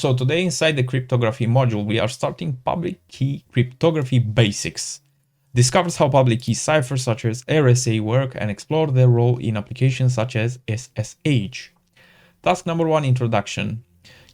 So today inside the cryptography module, we are starting public key cryptography basics. Discovers how public key ciphers such as RSA work and explore their role in applications such as SSH. Task number 1, introduction.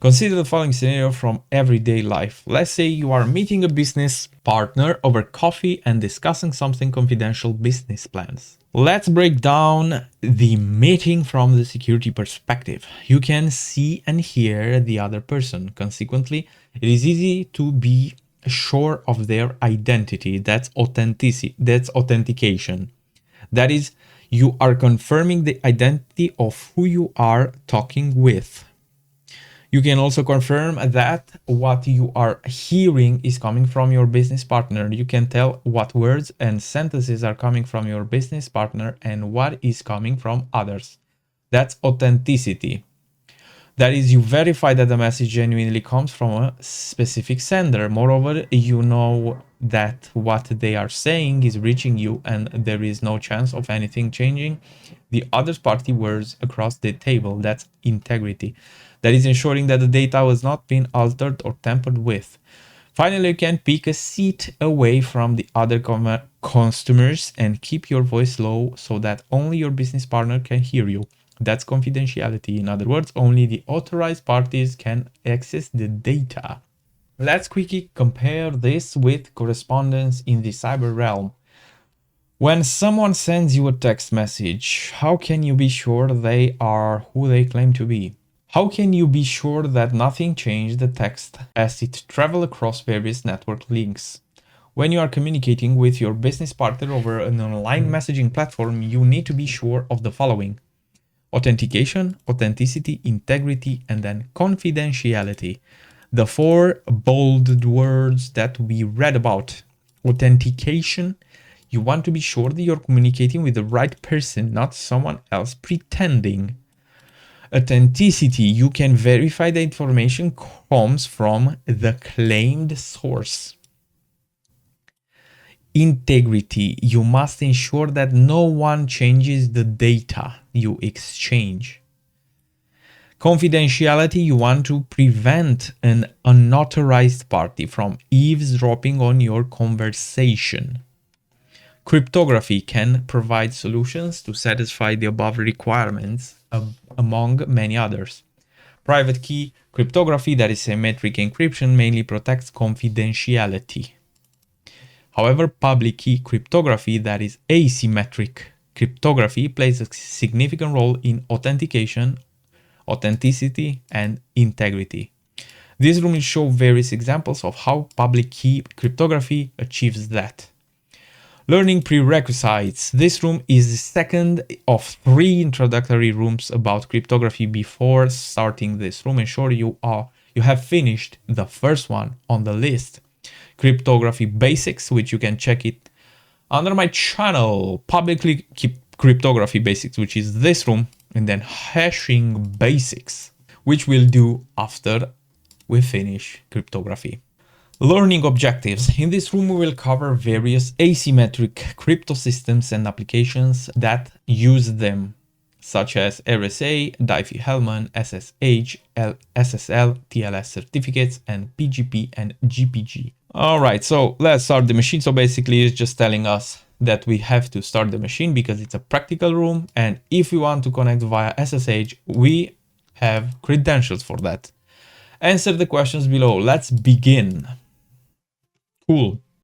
Consider the following scenario from everyday life. Let's say you are meeting a business partner over coffee and discussing something confidential business plans. Let's break down the meeting from the security perspective. You can see and hear the other person. Consequently, it is easy to be sure of their identity. That's authenticity. That's authentication. That is, you are confirming the identity of who you are talking with. You can also confirm that what you are hearing is coming from your business partner. You can tell what words and sentences are coming from your business partner and what is coming from others. That's authenticity. That is, you verify that the message genuinely comes from a specific sender. Moreover, you know that what they are saying is reaching you and there is no chance of anything changing the other party words across the table. That's integrity. That is ensuring that the data has not been altered or tampered with. Finally, you can pick a seat away from the other customers and keep your voice low so that only your business partner can hear you. That's confidentiality. In other words, only the authorized parties can access the data. Let's quickly compare this with correspondence in the cyber realm. When someone sends you a text message, how can you be sure they are who they claim to be? How can you be sure that nothing changed the text as it traveled across various network links? When you are communicating with your business partner over an online messaging platform, you need to be sure of the following: authentication, authenticity, integrity, and then confidentiality. The 4 bold words that we read about. Authentication, you want to be sure that you're communicating with the right person, not someone else pretending. Authenticity, you can verify the information comes from the claimed source. Integrity, you must ensure that no one changes the data you exchange. Confidentiality, you want to prevent an unauthorized party from eavesdropping on your conversation. Cryptography can provide solutions to satisfy the above requirements, among many others. Private key cryptography, that is symmetric encryption, mainly protects confidentiality. However, public key cryptography, that is asymmetric cryptography, plays a significant role in authentication, authenticity, and integrity. This room will show various examples of how public key cryptography achieves that. Learning prerequisites. This room is the second of 3 introductory rooms about cryptography. Before starting this room, ensure you have finished the first one on the list. Cryptography basics, which you can check it under my channel, publicly cryptography basics, which is this room, and then hashing basics, which we'll do after we finish cryptography. Learning objectives. In this room, we will cover various asymmetric crypto systems and applications that use them, such as RSA, Diffie-Hellman, SSH, SSL, TLS certificates, and PGP and GPG. All right, so let's start the machine. So basically, it's just telling us that we have to start the machine because it's a practical room. And if we want to connect via SSH, we have credentials for that. Answer the questions below. Let's begin. Cool.